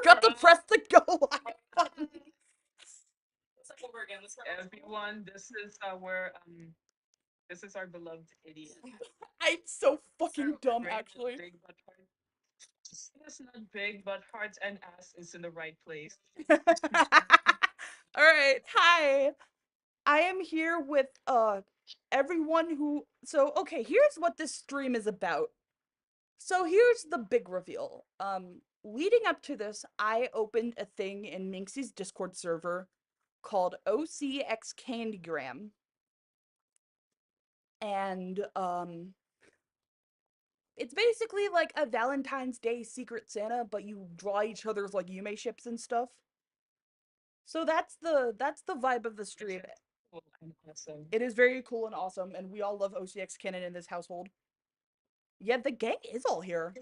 forgot to press the go live button. Let's start over again. Let's start Everyone, this is our beloved idiot. I'm so fucking Our dumb, brain is actually. big, but heart is not big, but heart and ass is in the right place. Alright, hi. I am here with everyone who okay, here's what this stream is about. So here's the big reveal. Leading up to this, I opened a thing in Minxie's Discord server called OCX Candygram. And it's basically like a Valentine's Day Secret Santa, but you draw each other's like Yume ships and stuff. So that's the vibe of the stream. Cool and awesome. It is very cool and awesome, and we all love OCX canon in this household. Yeah, the gang is all here.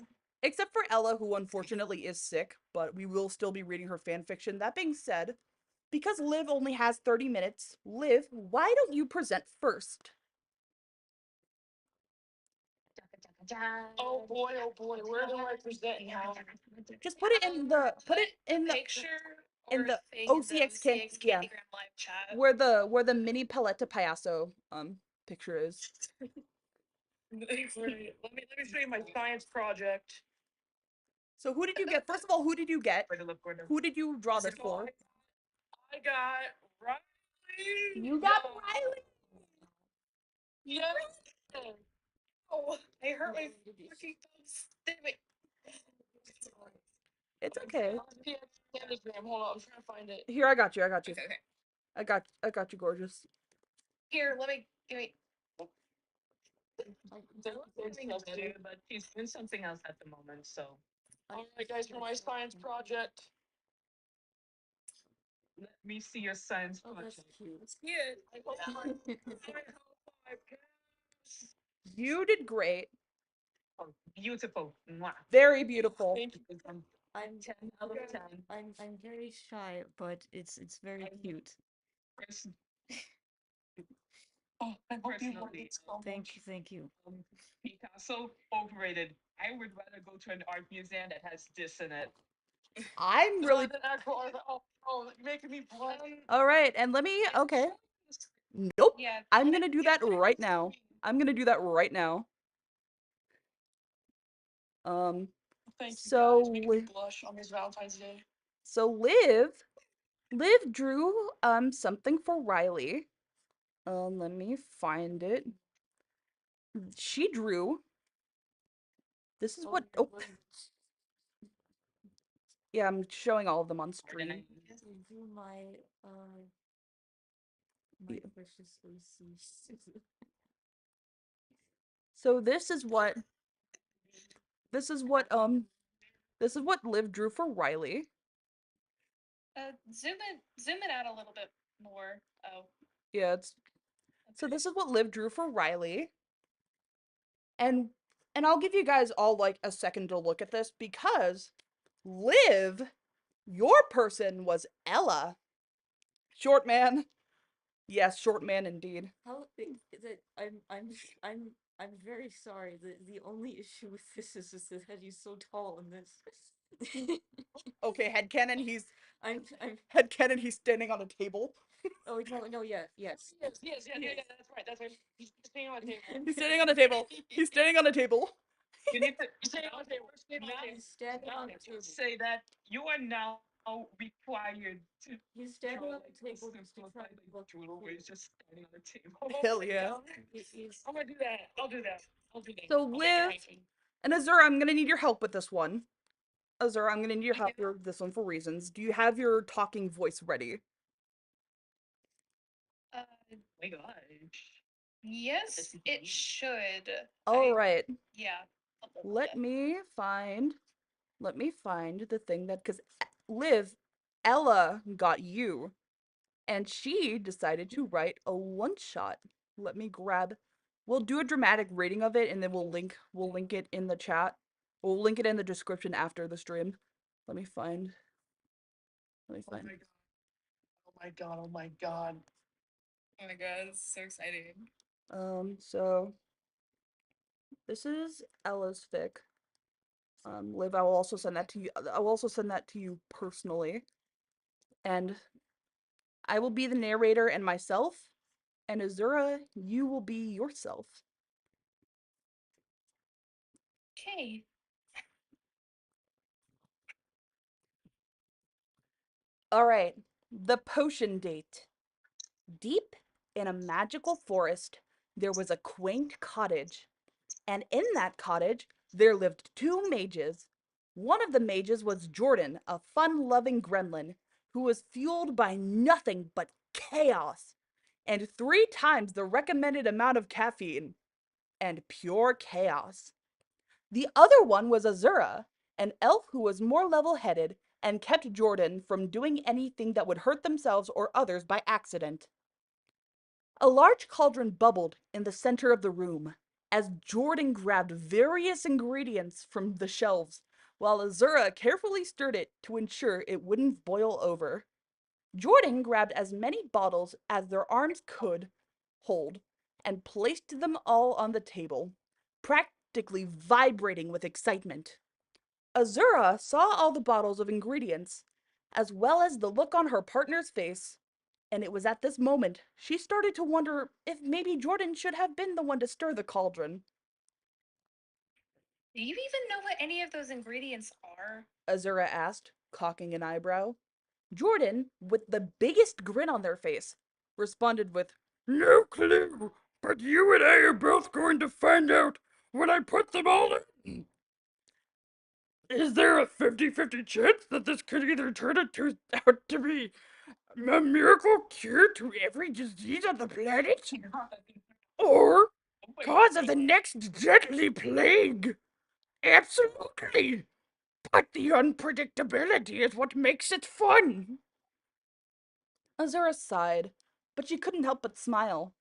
Except for Ella, who unfortunately is sick, but we will still be reading her fanfiction. That being said, because Liv only has 30 minutes, Liv, why don't you present first? Oh boy, where do I present now? Just put it in the picture in or the thing OCX in the yeah, Candygram live chat. where the mini Paletta Payaso picture is. Let me show you my science project. So who did you get? First of all, who did you get? Where to look, where to- Who did you draw this So for? I got Rylie. You got Rylie. Yeah. Oh, I hurt my fucking thumbs. Damn it. It's okay. Candygram. Hold on, I'm trying to find it. Here, I got you. Okay. I got you, gorgeous. Here, give me. But he's doing something else at the moment, so. Alright, guys, for my science project. Let me see your science Oh, project. that's cute. It's cute. You did great. Oh, beautiful. Mwah. Very beautiful. Thank you. I'm 10 out of 10. I'm very shy, but it's very cute. Pers- Oh, I hope you love Personally, it so Thank much. you, thank you. Picasso, overrated. I would rather go to an art museum that has this in it. I'm really The actual art. Oh, you're making me blush. all right. And let me. Okay. Nope. Yeah. I'm gonna do that right now. I'm gonna do that right now. Thank you, So guys. Making me blush on this Valentine's Day. so Liv drew something for Rylie. Let me find it. She drew. This is what. Oh, yeah. I'm showing all of them on stream. I do my Yeah. precious OC. So this is what Liv drew for Rylie. Zoom it out a little bit more. Oh. Yeah, so this is what Liv drew for Rylie. And I'll give you guys all like a second to look at this because Liv, your person was Ella. Short man. Yes, short man indeed. How that I'm very sorry. The only issue with this is that he's so tall in this. Okay, headcanon, he's I'm standing on a table. oh no yeah yes. Yes, that's right. He's standing on the table. He's standing on a table. He's standing on a table. You need to He's standing on the table. He's standing on the table. say that you are now required to. He's standing on the table Simple just to like try to look Drew, where cool. he's just standing on the table. Hell yeah. He's I'm gonna do that. I'll do that. So I'll make it Liv happen. and Azura, I'm gonna need your help with this one. Azura, I'm gonna need your help with this one for reasons. Do you have your talking voice ready? Uh, Oh my gosh. yes, it should. All right. Yeah. Let me find the thing that, because Liv, Ella got you, and she decided to write a one shot. Let me grab. We'll do a dramatic reading of it, and then we'll link it in the chat. We'll link it in the description after the stream. Let me find. Oh my god. Oh my god. Oh my god, this is so exciting. So this is Ella's fic. Liv, I will also send that to you. I will also send that to you personally, and I will be the narrator and myself, and Azura, you will be yourself. Okay. All right, the potion date. Deep in a magical forest, there was a quaint cottage, and in that cottage, there lived two mages. One of the mages was Jordyn, a fun loving gremlin who was fueled by nothing but chaos and 3 times the recommended amount of caffeine and pure chaos. The other one was Azura, an elf who was more level headed and kept Jordyn from doing anything that would hurt themselves or others by accident. A large cauldron bubbled in the center of the room as Jordyn grabbed various ingredients from the shelves, while Azura carefully stirred it to ensure it wouldn't boil over. Jordyn grabbed as many bottles as their arms could hold and placed them all on the table, practically vibrating with excitement. Azura saw all the bottles of ingredients, as well as the look on her partner's face, and it was at this moment she started to wonder if maybe Jordyn should have been the one to stir the cauldron. Do you even know what any of those ingredients are? Azura asked, cocking an eyebrow. Jordyn, with the biggest grin on their face, responded with, "No clue, but you and I are both going to find out when I put them all in. Is there a 50-50 chance that this could either turn out to be a miracle cure to every disease on the planet? Or cause of the next deadly plague? Absolutely! But the unpredictability is what makes it fun." Azura sighed, but she couldn't help but smile.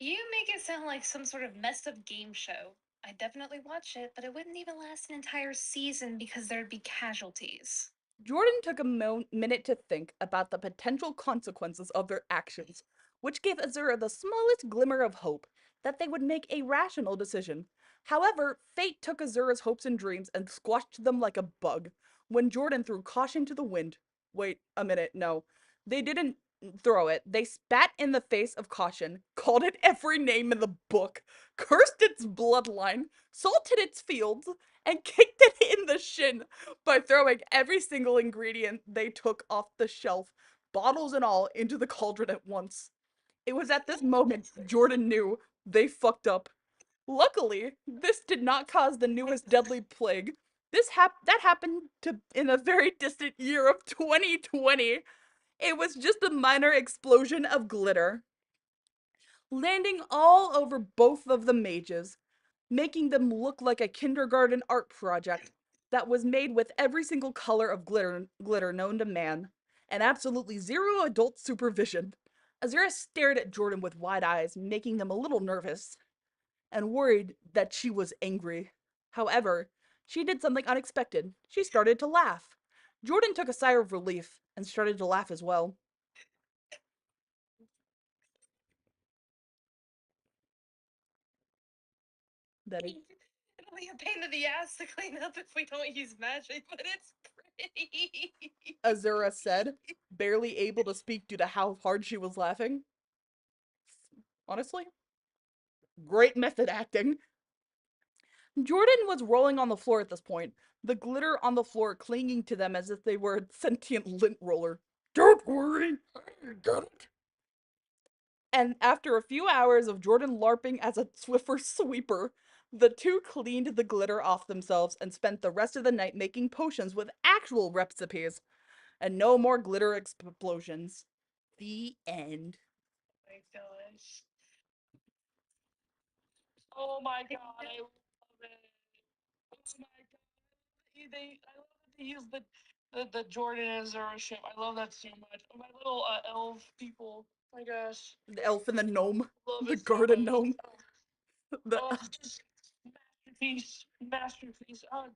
You make it sound like some sort of messed up game show. I'd definitely watch it, but it wouldn't even last an entire season because there'd be casualties. Jordyn took a minute to think about the potential consequences of their actions, which gave Azura the smallest glimmer of hope that they would make a rational decision. However, fate took Azura's hopes and dreams and squashed them like a bug when Jordyn threw caution to the wind. Wait a minute, no. They didn't throw it. They spat in the face of caution, called it every name in the book, cursed its bloodline, salted its fields, and kicked it in the shin by throwing every single ingredient they took off the shelf, bottles and all, into the cauldron at once. It was at this moment Jordyn knew they fucked up. Luckily, this did not cause the newest deadly plague. That happened to in a very distant year of 2020. It was just a minor explosion of glitter, landing all over both of the mages, making them look like a kindergarten art project that was made with every single color of glitter known to man, and absolutely zero adult supervision. Azura stared at Jordyn with wide eyes, making them a little nervous, and worried that she was angry. However, she did something unexpected. She started to laugh. Jordyn took a sigh of relief and started to laugh as well. Betty, It'll be a pain in the ass to clean up if we don't use magic, but it's pretty. Azura said, barely able to speak due to how hard she was laughing. Honestly, great method acting. Jordyn was rolling on the floor at this point, the glitter on the floor clinging to them as if they were a sentient lint roller. "Don't worry, I got it." And after a few hours of Jordyn LARPing as a Swiffer sweeper, the two cleaned the glitter off themselves and spent the rest of the night making potions with actual recipes. And no more glitter explosions. The end. My gosh. Oh my god, I love it. Oh my god. I love that they use the Jordan as their ship. I love that so much. Oh, my little elf people. Oh my gosh. The elf and the gnome. Love The it so garden much. gnome. The Oh, just masterpiece. Masterpiece. Oh,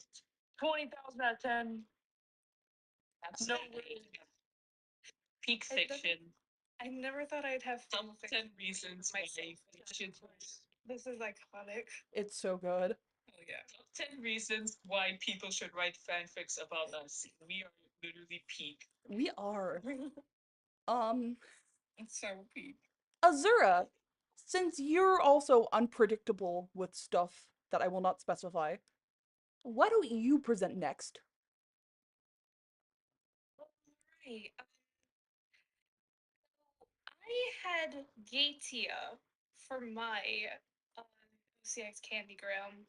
20,000 out of 10. That's No way. Peak I never- fiction. I never thought I'd have Some fanfiction 10 reasons my why safe you should This is iconic. It's so good. Oh yeah. Top 10 reasons why people should write fanfics about us. We are literally peak. We are. Um, It's so peak. Azura, since you're also unpredictable with stuff that I will not specify, why don't you present next? Right. I had Gatia for my OCX Candygram,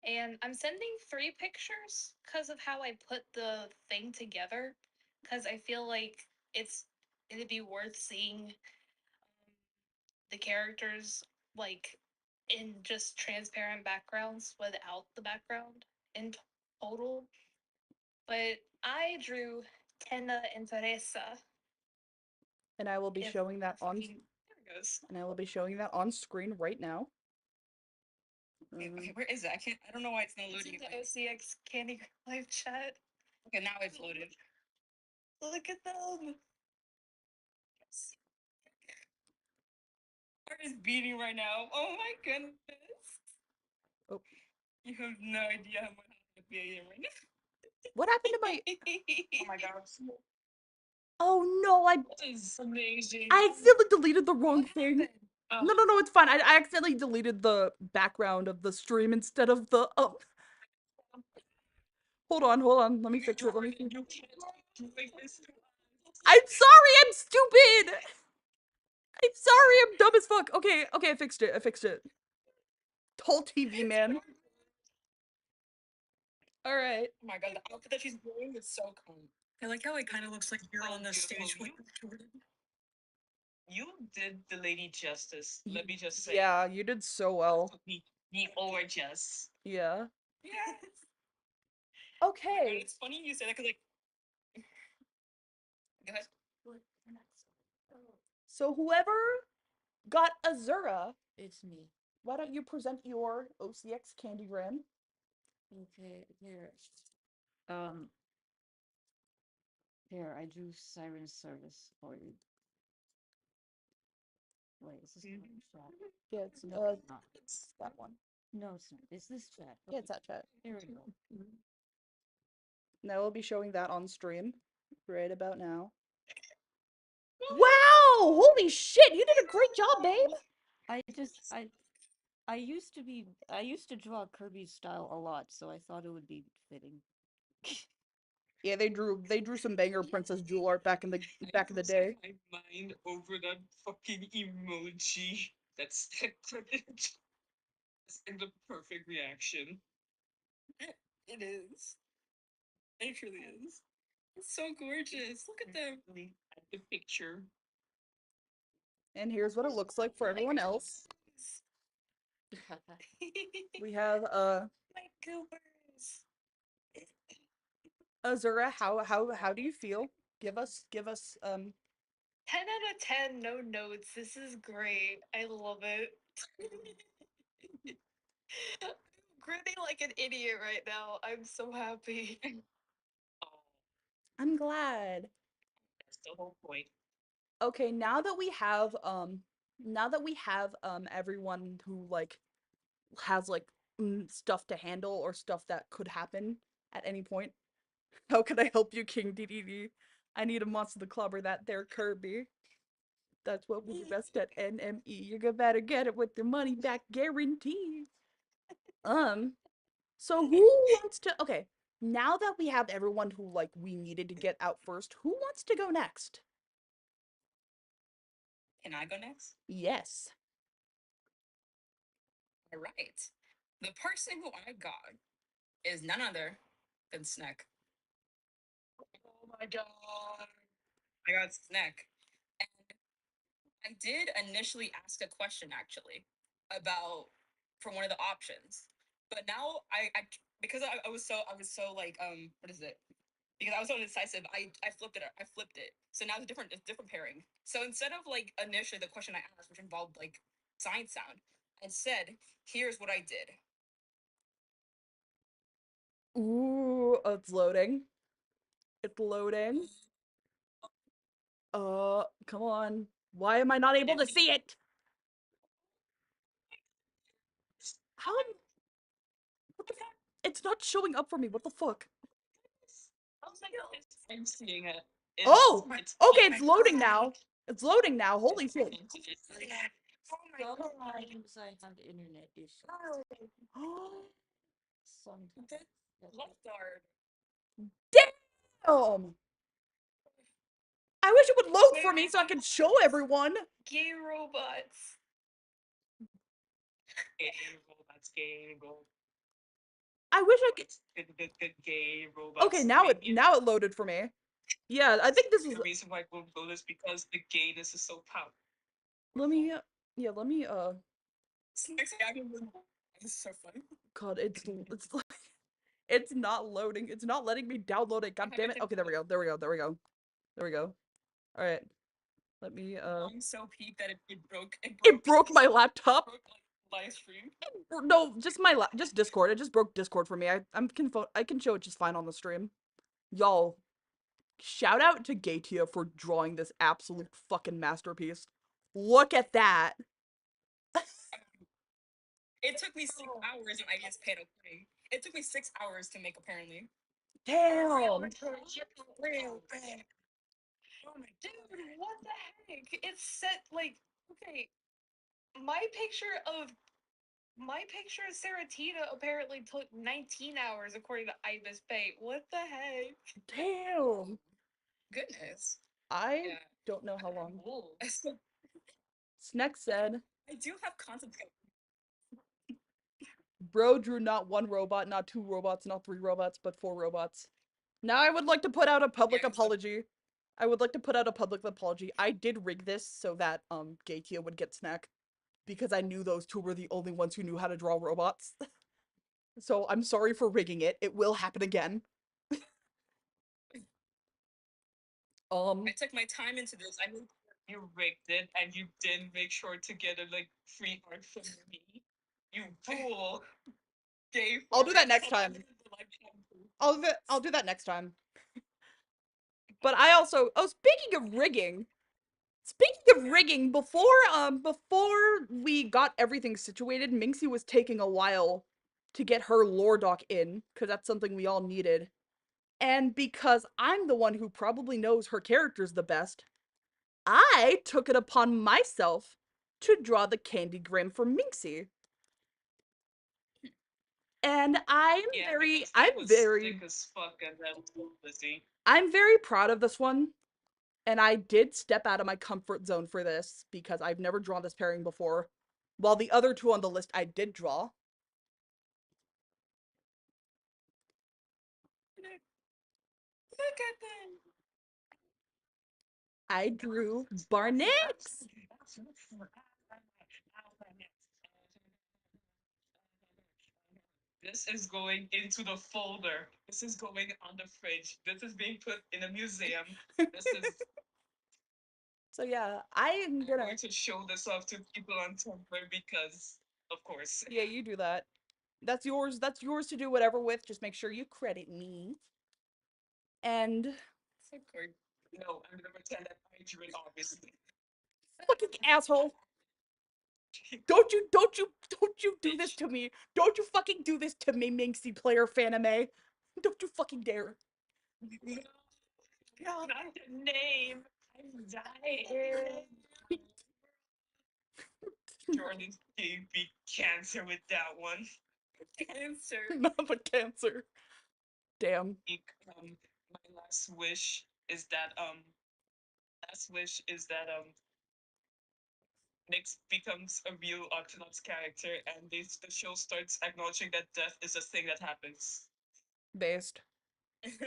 and I'm sending 3 pictures because of how I put the thing together. Because I feel like it'd be worth seeing the characters like in just transparent backgrounds without the background in total. But I drew Tena and Teresa. And I will be If showing that on fucking there it goes. and I will be showing that on screen right now. Okay, where is it? I don't know why it's not It's in loading. the OCX Candy Live chat. Okay, now it's loaded. Look at them. Heart is beating right now. Oh my goodness. Oh. You have no idea how much I'm beating right now. What happened to my Oh my god. Oh no, This is amazing. I accidentally deleted the wrong What thing. happened? Oh, No, it's fine. I accidentally deleted the background of the stream instead of the Hold on. Let me fix it. Let me Jordan, you can't do like this to us. I'm sorry, I'm stupid. I'm sorry, I'm dumb as fuck. Okay, I fixed it. Whole TV, man. All right. Oh my god, the outfit that she's wearing is so cool. I like how it kind of looks like you're on the stage with Jordan. You did the lady justice. Let me just say. Yeah, you did so well. The gorgeous. Yeah. Yes. Okay. It's funny you say that because like. Go ahead. So whoever got Azura, It's me. why don't you present your OCX Candygram? Okay, here. Um, Here, I drew Siren Service for you. Wait, is this chat? Yeah, it's No, it's not. that one. No, it's not. It's this chat. Yeah, it's that chat. Here we go. Now we'll be showing that on stream right about now. Wow! Holy shit! You did a great job, babe. I used to draw Kirby's style a lot, so I thought it would be fitting. Yeah, they drew some banger Princess Jewel art back in the day. My mind over that fucking emoji. That's It's like the perfect reaction. It is. It truly is. It's so gorgeous. Look at them. At the picture. And here's what it looks like for everyone else. We have My goobers. Azura. How do you feel? Give us 10 out of 10, no notes. This is great. I love it. I'm grinning like an idiot right now. I'm so happy. Oh, I'm glad. that's the whole point. Okay, now that we have everyone who like has like stuff to handle or stuff that could happen at any point. How can I help you, King DDD? I need a monster to clobber that there Kirby. That's what we do best at NME. You better get it with the money back guarantee. So who wants to? Okay, now that we have everyone who like we needed to get out first, who wants to go next? Can I go next? Yes. All right. The person who I got is none other than Snack. Oh my god. I got Snack. And I did initially ask a question actually about for one of the options. But now I because I was so like what is it? Because I was so indecisive, I flipped it. I flipped it. So now it's different pairing. So instead of like initially the question I asked, which involved like sign sound, I said, "Here's what I did." Ooh, it's loading. It's loading. Come on. Why am I not able to see it? How? What the fuck? It's not showing up for me. What the fuck? I was like, I'm seeing it. Oh! It's Okay, it's loading now. It's loading now. Holy shit. Oh my god. Sometimes I have internet issues. Sometimes. Left guard. Damn! I wish it would load for me so I could show everyone. Gay robots. Gay robots, gay robots. I wish I could. The gay robots. Okay, now it loaded for me. Yeah, I think this is. The reason why it won't load is because the gayness is so powerful. Let me. Yeah, let me. This is so funny. God, it's not loading. It's not letting me download it. God damn it. Okay, there we go. There we go. There we go. There we go. All right. Let me. I'm so peaked that it broke. It broke my laptop. Broke, like, live stream. No, just just Discord. It just broke Discord for me. I can show it just fine on the stream. Y'all, shout out to Gaitia for drawing this absolute fucking masterpiece. Look at that. It took me 6 hours and I just paid a penny. It took me 6 hours to make, apparently. Damn. Real bad. Oh my Dude, what the heck? It's set like okay. My picture of Saratina apparently took 19 hours according to Ibis Pay. What the heck? Damn. goodness. I don't know how long. Cool. Sneck said, I do have content. bro drew not one robot, not two robots, not three robots, but four robots. Now I would like to put out a public apology. I would like to put out a public apology. I did rig this so that Gaitia would get Snack because I knew those two were the only ones who knew how to draw robots. So I'm sorry for rigging it. It will happen again. I took my time into this. I mean, you rigged it and you didn't make sure to get a like free art from me. You fool. Gay I'll do that forward. next time. I'll do that next time. But I also speaking of rigging, before we got everything situated, Minxie was taking a while to get her lore doc in, because that's something we all needed. And because I'm the one who probably knows her characters the best, I took it upon myself to draw the candygram for Minxie. And I'm very proud of this one. And I did step out of my comfort zone for this because I've never drawn this pairing before. While the other two on the list I did draw. Look at them. I drew Barnix. This is going into the folder. This is going on the fridge. This is being put in a museum. This is. So yeah, I'm going to show this off to people on Tumblr because, of course. Yeah, you do that. That's yours. That's yours to do whatever with. Just make sure you credit me. And. No, I'm gonna pretend that I drew it, obviously. Fucking asshole. Don't you do this to me. Don't you fucking do this to me, Minxie player fanime. Don't you fucking dare. No, not the name. I'm dying. Jordan gave me cancer with that one. Cancer. Not the cancer. Damn. My last wish is that Nyx becomes a real Octonauts character and the show starts acknowledging that death is a thing that happens. Based.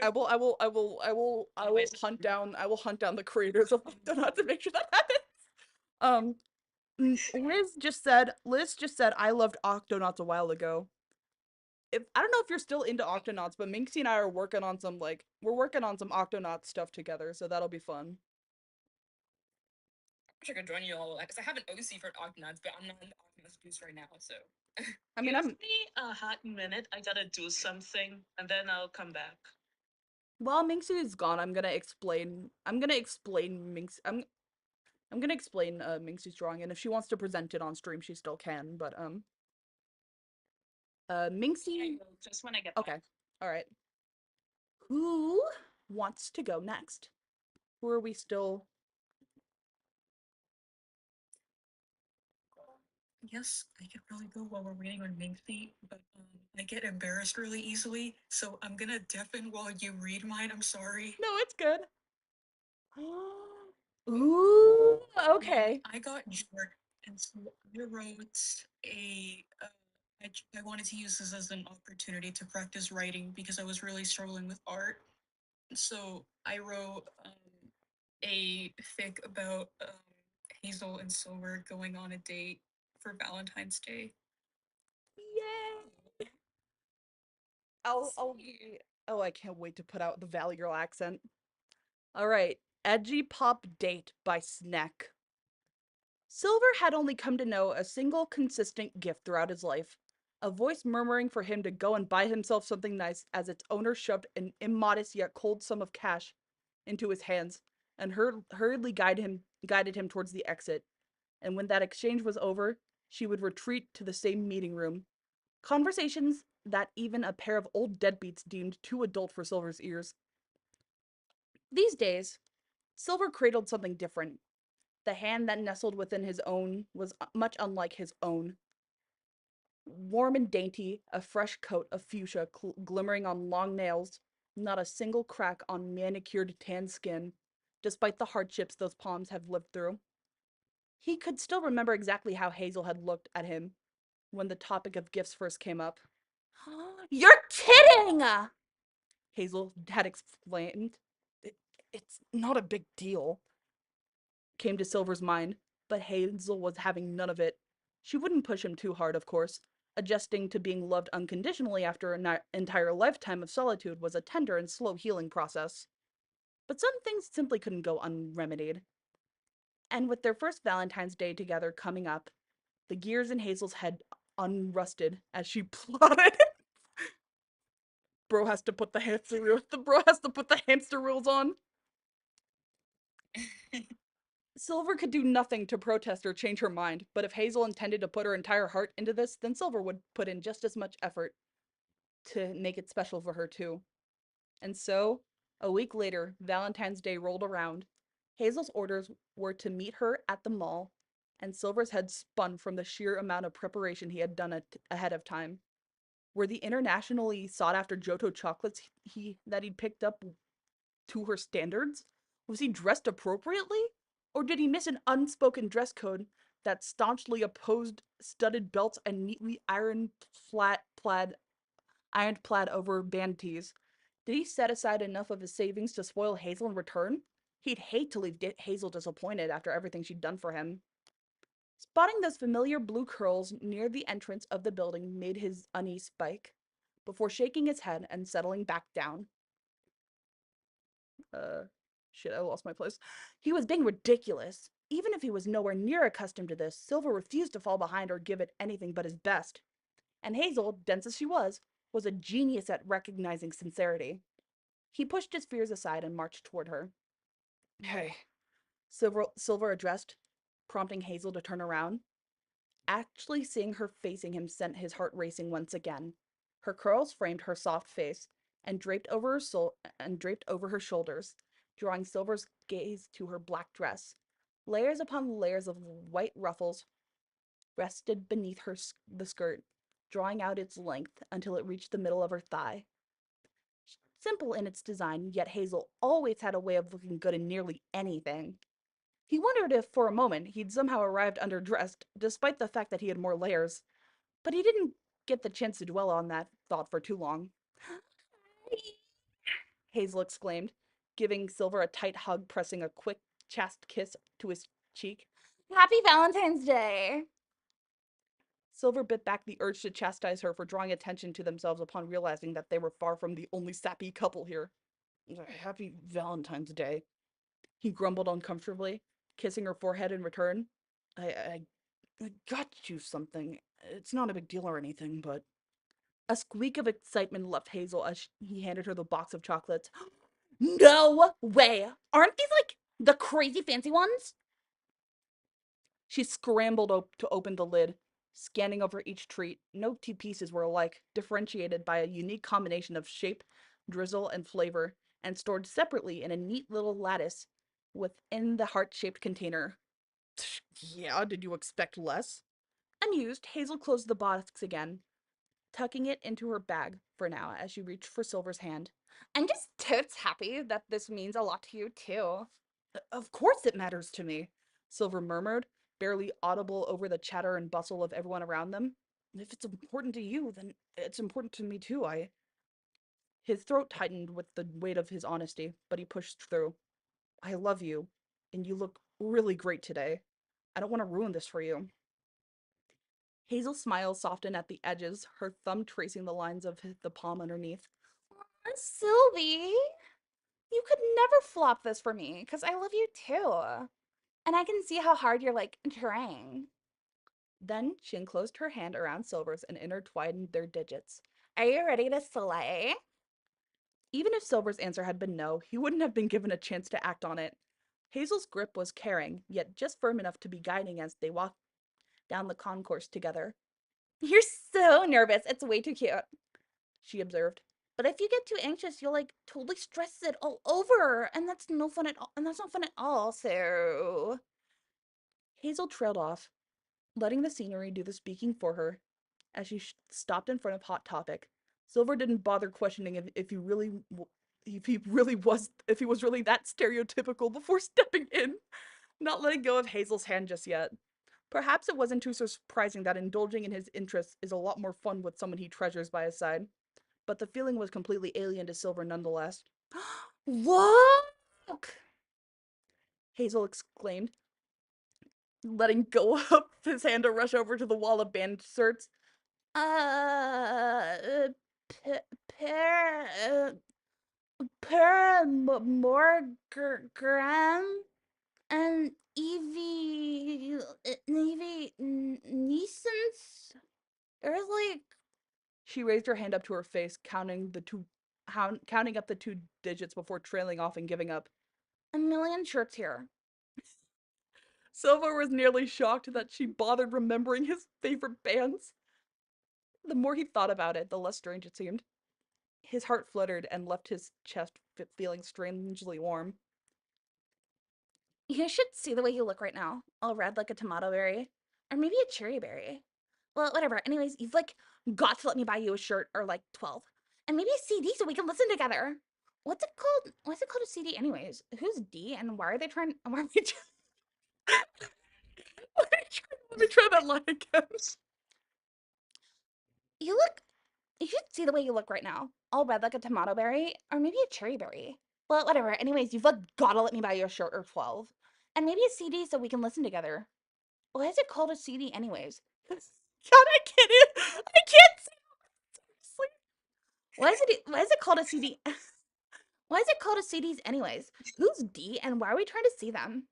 I will hunt down the creators of Octonauts to make sure that happens. Liz just said I loved Octonauts a while ago. I don't know if you're still into Octonauts, but Minxie and I are working on some we're working on some Octonauts stuff together, so that'll be fun. I wish I could join you all, because I have an OC for Octonauts, but I'm not in the Octonauts boost right now, so. I mean, Give me a hot minute. I gotta do something, and then I'll come back. While Minxie is gone, I'm gonna explain Minxie. I'm gonna explain Minxie's drawing, and if she wants to present it on stream, she still can. But Minxie. Just when I get Okay. All right. Who wants to go next? Who are we still? Yes, I could probably go while we're waiting on Minxie, but I get embarrassed really easily, so I'm gonna deafen while you read mine. I'm sorry. No, it's good. Ooh, okay. I got Jordan, and so I wrote a. I wanted to use this as an opportunity to practice writing because I was really struggling with art. So I wrote a fic about Hazel and Silver going on a date for Valentine's Day. Yay! I'll oh, I can't wait to put out the Valley Girl accent. All right, Edgy Pop Date by Snack. Silver had only come to know a single consistent gift throughout his life. A voice murmuring for him to go and buy himself something nice as its owner shoved an immodest yet cold sum of cash into his hands and hurriedly guided him towards the exit. And when that exchange was over, she would retreat to the same meeting room. Conversations that even a pair of old deadbeats deemed too adult for Silver's ears. These days, Silver cradled something different. The hand that nestled within his own was much unlike his own. Warm and dainty, a fresh coat of fuchsia glimmering on long nails, not a single crack on manicured tan skin, despite the hardships those palms have lived through. He could still remember exactly how Hazel had looked at him when the topic of gifts first came up. You're kidding! Hazel had exclaimed. It's not a big deal, came to Silver's mind, but Hazel was having none of it. She wouldn't push him too hard, of course. Adjusting to being loved unconditionally after an entire lifetime of solitude was a tender and slow healing process. But some things simply couldn't go unremedied. And with their first Valentine's Day together coming up, the gears in Hazel's head unrusted as she plotted. Bro has to put the hamster wheels. The bro has to put the hamster wheels on. Silver could do nothing to protest or change her mind, but if Hazel intended to put her entire heart into this, then Silver would put in just as much effort to make it special for her too. And so, a week later, Valentine's Day rolled around. Hazel's orders were to meet her at the mall, and Silver's head spun from the sheer amount of preparation he had done ahead of time. Were the internationally sought after Johto chocolates that he'd picked up to her standards? Was he dressed appropriately? Or did he miss an unspoken dress code that staunchly opposed studded belts and neatly ironed plaid over band tees? Did he set aside enough of his savings to spoil Hazel in return? He'd hate to leave Hazel disappointed after everything she'd done for him. Spotting those familiar blue curls near the entrance of the building made his unease spike, before shaking his head and settling back down. Shit, I lost my place. He was being ridiculous. Even if he was nowhere near accustomed to this, Silver refused to fall behind or give it anything but his best. And Hazel, dense as she was a genius at recognizing sincerity. He pushed his fears aside and marched toward her. Hey, Silver addressed, prompting Hazel to turn around. Actually seeing her facing him sent his heart racing once again. Her curls framed her soft face and draped over her shoulders, drawing Silver's gaze to her black dress. Layers upon layers of white ruffles rested beneath the skirt, drawing out its length until it reached the middle of her thigh. Simple in its design, yet Hazel always had a way of looking good in nearly anything. He wondered if, for a moment, he'd somehow arrived underdressed, despite the fact that he had more layers. But he didn't get the chance to dwell on that thought for too long. Hazel exclaimed, giving Silver a tight hug, pressing a quick, chaste kiss to his cheek. Happy Valentine's Day! Silver bit back the urge to chastise her for drawing attention to themselves upon realizing that they were far from the only sappy couple here. Happy Valentine's Day, he grumbled uncomfortably, kissing her forehead in return. I got you something. It's not a big deal or anything, but. A squeak of excitement left Hazel as he handed her the box of chocolates. No way! Aren't these like the crazy fancy ones? She scrambled to open the lid, Scanning over each treat, no two pieces were alike, differentiated by a unique combination of shape, drizzle, and flavor, and stored separately in a neat little lattice within the heart-shaped container. Yeah, did you expect less? Amused, Hazel closed the box again, tucking it into her bag for now as she reached for Silver's hand. I'm just totes happy that this means a lot to you, too. Of course it matters to me, Silver murmured, barely audible over the chatter and bustle of everyone around them. If it's important to you, then it's important to me too. His throat tightened with the weight of his honesty, but he pushed through. I love you, and you look really great today. I don't want to ruin this for you. Hazel's smile softened at the edges, her thumb tracing the lines of the palm underneath. Aw, Sylvie, you could never flop this for me, because I love you too. And I can see how hard you're, like, trying. Then she enclosed her hand around Silver's and intertwined their digits. Are you ready to slay? Even if Silver's answer had been no, he wouldn't have been given a chance to act on it. Hazel's grip was caring, yet just firm enough to be guiding as they walked down the concourse together. You're so nervous. It's way too cute, she observed. But if you get too anxious, you'll like totally stress it all over, and that's no fun at all. And that's not fun at all. So Hazel trailed off, letting the scenery do the speaking for her as she stopped in front of Hot Topic. Silver didn't bother questioning if he really if he was really that stereotypical before stepping in, not letting go of Hazel's hand just yet. Perhaps it wasn't too surprising that indulging in his interests is a lot more fun with someone he treasures by his side, but the feeling was completely alien to Silver nonetheless. Look! Hazel exclaimed, letting go of his hand to rush over to the wall of band shirts. Uh, p- per, uh, Morgan and Evie Neeson's like. She raised her hand up to her face, counting up the two digits before trailing off and giving up. A million shirts here. Silver was nearly shocked that she bothered remembering his favorite bands. The more he thought about it, the less strange it seemed. His heart fluttered and left his chest feeling strangely warm. You should see the way you look right now. All red like a tomato berry. Or maybe a cherry berry. Well, whatever. Anyways, you've like got to let me buy you a shirt or like 12. And maybe a CD so we can listen together. What's it called? What's it called a CD anyways? Who's D and why are they trying why are they let me try that line again. You look you should see the way you look right now. All red like a tomato berry or maybe a cherry berry. Well, whatever. Anyways, you've like gotta let me buy you a shirt or 12. And maybe a CD so we can listen together. Why is it called a CD anyways? God, I can't seriously. Why is it called a CD? Why is it called a CDs anyways? Who's D and why are we trying to see them?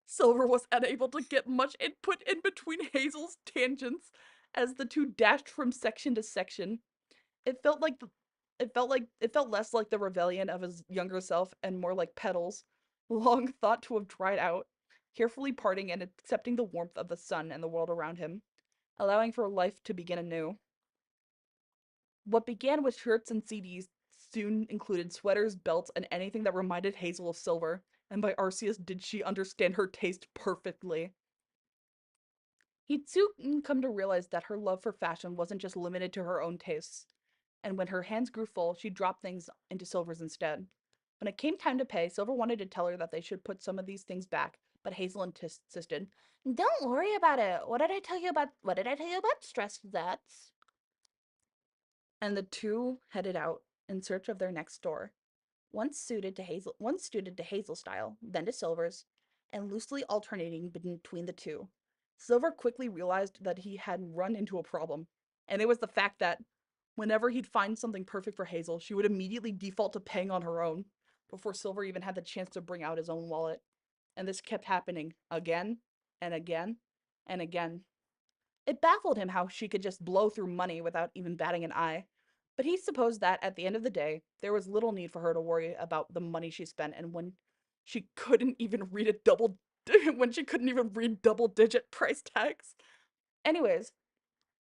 Silver was unable to get much input in between Hazel's tangents as the two dashed from section to section. It felt like it felt less like the rebellion of his younger self and more like petals, long thought to have dried out, carefully parting and accepting the warmth of the sun and the world around him, allowing for life to begin anew. What began with shirts and CDs soon included sweaters, belts, and anything that reminded Hazel of Silver, and by Arceus did she understand her taste perfectly. He'd soon come to realize that her love for fashion wasn't just limited to her own tastes, and when her hands grew full, she dropped things into Silver's instead. When it came time to pay, Silver wanted to tell her that they should put some of these things back, but Hazel insisted, "Don't worry about it. What did I tell you about stress debts?" And the two headed out in search of their next door. Once suited to Hazel style, then to Silver's, and loosely alternating between the two. Silver quickly realized that he had run into a problem, and it was the fact that whenever he'd find something perfect for Hazel, she would immediately default to paying on her own before Silver even had the chance to bring out his own wallet. And this kept happening again and again and again. It baffled him how she could just blow through money without even batting an eye. But he supposed that at the end of the day, there was little need for her to worry about the money she spent and she couldn't even read a double when she couldn't even read double-digit price tags. Anyways,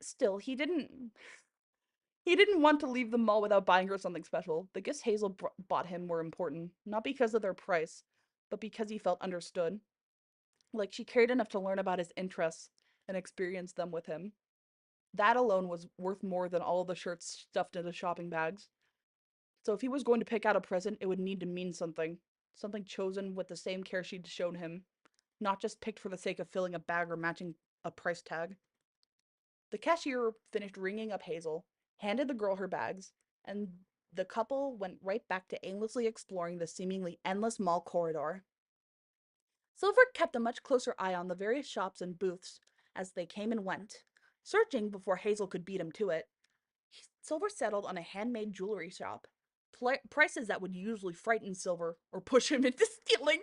still, he didn't want to leave the mall without buying her something special. The gifts Hazel bought him were important, not because of their price, but because he felt understood. Like she cared enough to learn about his interests and experience them with him. That alone was worth more than all the shirts stuffed into shopping bags. So if he was going to pick out a present, it would need to mean something. Something chosen with the same care she'd shown him, not just picked for the sake of filling a bag or matching a price tag. The cashier finished ringing up Hazel, handed the girl her bags, and the couple went right back to aimlessly exploring the seemingly endless mall corridor. Silver kept a much closer eye on the various shops and booths as they came and went, searching before Hazel could beat him to it. Silver settled on a handmade jewelry shop. Prices that would usually frighten Silver or push him into stealing.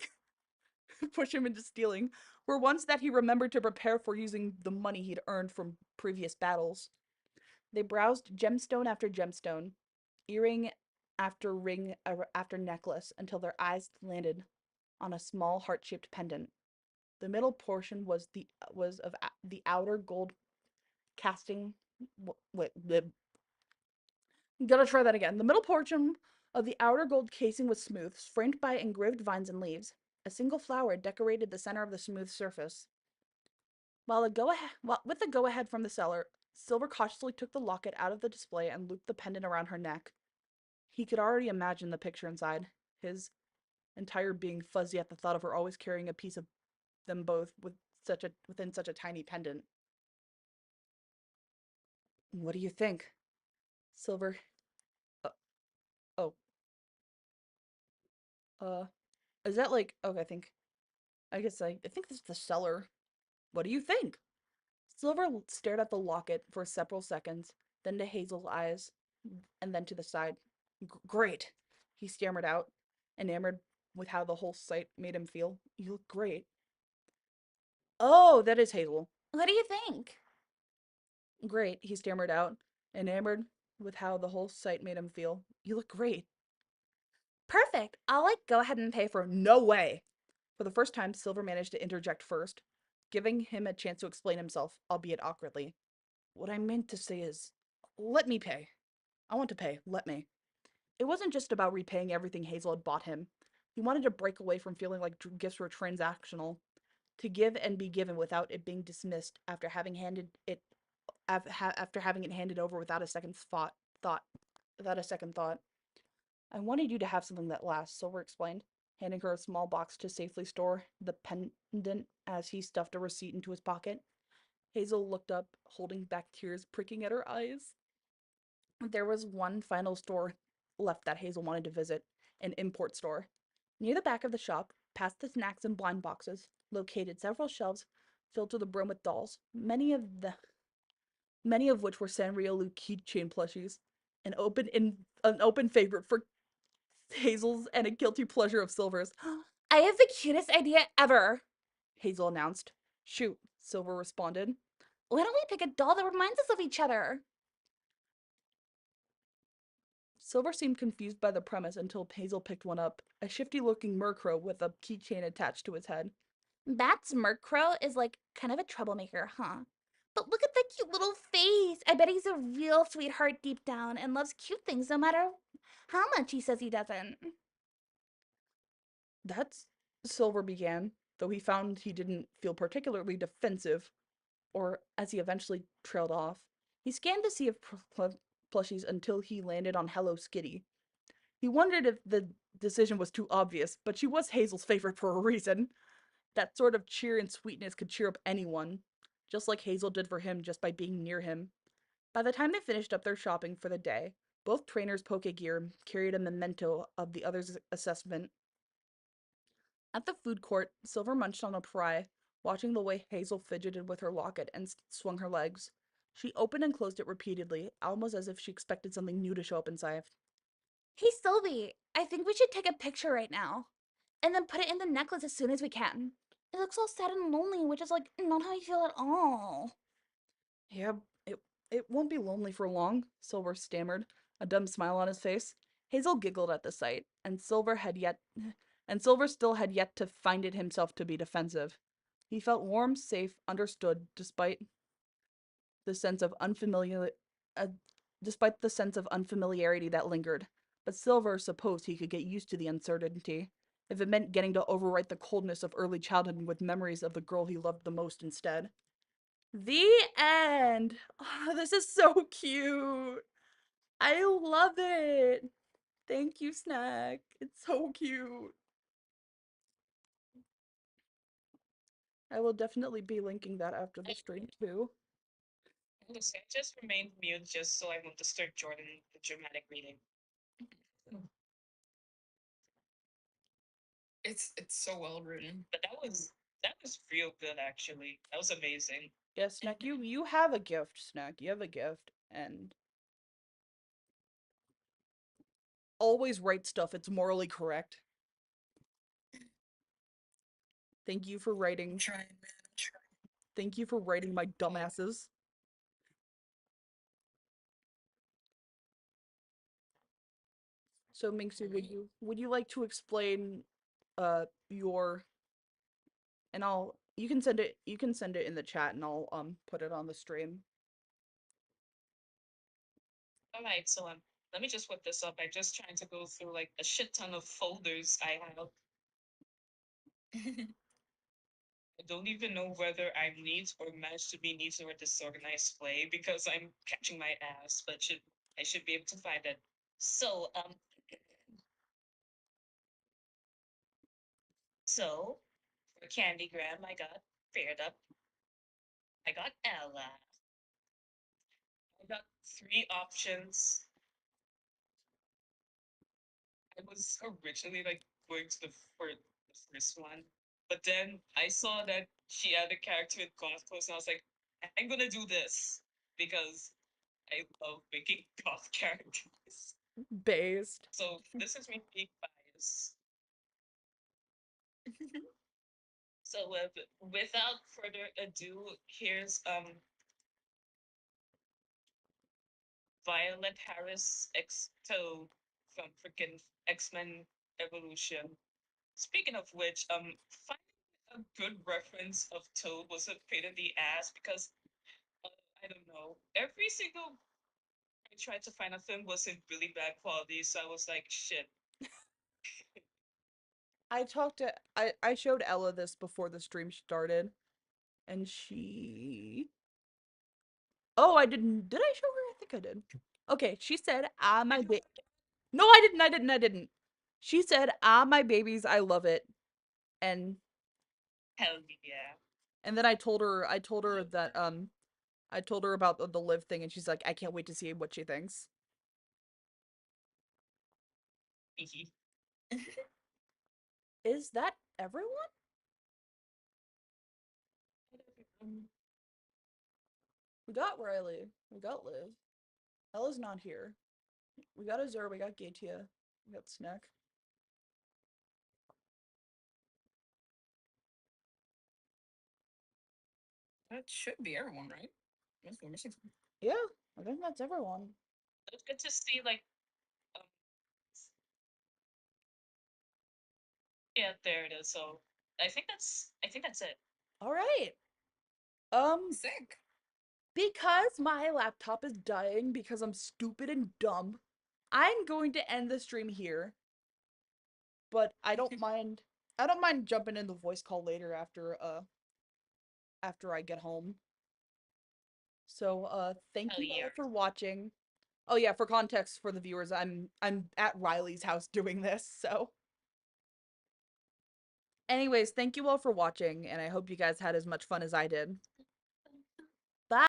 push him into stealing were ones that he remembered to prepare for using the money he'd earned from previous battles. They browsed gemstone after gemstone, earring after ring after necklace until their eyes landed on a small heart-shaped pendant. The middle portion was of the outer gold casting. Wait, gotta try that again. The middle portion of the outer gold casing was smooth, framed by engraved vines and leaves. A single flower decorated the center of the smooth surface. With the go-ahead from the seller, Silver cautiously took the locket out of the display and looped the pendant around her neck. He could already imagine the picture inside, his entire being fuzzy at the thought of her always carrying a piece of them both within such a tiny pendant. What do you think? Silver. Uh, oh. Uh. Is that like? Okay, I think this is the seller. What do you think? Silver stared at the locket for several seconds, then to Hazel's eyes, and then to the side. Great, he stammered out, enamored with how the whole sight made him feel. You look great. Oh, that is Hazel. What do you think? Great, he stammered out, enamored with how the whole sight made him feel. You look great. Perfect. I'll go ahead and pay for. No way. For the first time, Silver managed to interject first, giving him a chance to explain himself, albeit awkwardly. What I meant to say is, let me pay. I want to pay. Let me. It wasn't just about repaying everything Hazel had bought him. He wanted to break away from feeling like gifts were transactional, to give and be given without it being dismissed after having it handed over without a second thought without a second thought. I wanted you to have something that lasts, Silver explained, handing her a small box to safely store the pendant as he stuffed a receipt into his pocket. Hazel looked up, holding back tears pricking at her eyes. There was one final store left that Hazel wanted to visit, an import store. Near the back of the shop, past the snacks and blind boxes, located several shelves filled to the brim with dolls, many of which were Sanrio keychain plushies, an open favorite for Hazel's and a guilty pleasure of Silver's. I have the cutest idea ever, Hazel announced. Shoot, Silver responded. Why don't we pick a doll that reminds us of each other? Silver seemed confused by the premise until Hazel picked one up, a shifty-looking Murkrow with a keychain attached to his head. That's Murkrow is kind of a troublemaker, huh? But look at the cute little face. I bet he's a real sweetheart deep down and loves cute things no matter how much he says he doesn't. That's Silver began, though he found he didn't feel particularly defensive, or as he eventually trailed off. He scanned the sea of plushies until he landed on Hello Skitty. He wondered if the decision was too obvious, but she was Hazel's favorite for a reason. That sort of cheer and sweetness could cheer up anyone, just like Hazel did for him just by being near him. By the time they finished up their shopping for the day, both trainers' Poke Gear carried a memento of the other's assessment. At the food court, Silver munched on a pry, watching the way Hazel fidgeted with her locket and swung her legs. She opened and closed it repeatedly, almost as if she expected something new to show up inside. Hey, Sylvie, I think we should take a picture right now, and then put it in the necklace as soon as we can. It looks all sad and lonely, which is not how I feel at all. Yeah, it won't be lonely for long, Silver stammered, a dumb smile on his face. Hazel giggled at the sight, and Silver still had yet to find it himself to be defensive. He felt warm, safe, understood, despite the sense of unfamiliar, uh, despite the sense of unfamiliarity that lingered. But Silver supposed he could get used to the uncertainty, if it meant getting to overwrite the coldness of early childhood with memories of the girl he loved the most instead. The end. Oh, this is so cute. I love it. Thank you, Snack. It's so cute. I will definitely be linking that after the stream too. Listen, I just remained mute just so I won't disturb Jordan with dramatic reading. It's so well written. But that was real good actually. That was amazing. Yeah, Snack, you have a gift, Snack. You have a gift, and always write stuff. It's morally correct. Thank you for I'm writing. trying, man. I'm trying. Thank you for writing my dumbasses. So Minxie, would you like to explain your, and I'll you can send it in the chat and I'll put it on the stream. All right, so let me just whip this up. I'm just trying to go through like a shit ton of folders I have. I don't even know whether I'm neat or managed to be neat or a disorganized way because I'm catching my ass, but I should be able to find it. So so for Candygram I got paired up. I got Ella. I got three options. I was originally like going to for the first one, but then I saw that she had a character with goth clothes, and I was like, I'm gonna do this because I love making goth characters. Based. So this is me being biased. So without further ado, here's Violet Harris X Toad from freaking X-Men Evolution. Speaking of which, finding a good reference of Toad was a pain in the ass because uh, I don't know. Every single I tried to find a film was in really bad quality, so I was like, shit. I showed Ella this before the stream started, and she. Oh, I didn't. Did I show her? I think I did. Okay, she said, "Ah, my ba." No, I didn't. I didn't. I didn't. She said, "Ah, my babies, I love it," and Hell yeah. then I told her that I told her about the live thing, and she's like, I can't wait to see what she thinks. Is that everyone? We got Rylie. We got Liv. Ella's not here. We got Azur. We got Gatia. We got Snack. That should be everyone, right? Unless we're missing something. Yeah, I think that's everyone. It's good to see like um, yeah, there it is. So I think that's it. All right. Sick. Because my laptop is dying because I'm stupid and dumb, I'm going to end the stream here. But I don't mind. I don't mind jumping in the voice call later after I get home. So thank Hell you yeah. all for watching. Oh yeah, for context for the viewers, I'm at Riley's house doing this, so. Anyways, thank you all for watching, and I hope you guys had as much fun as I did.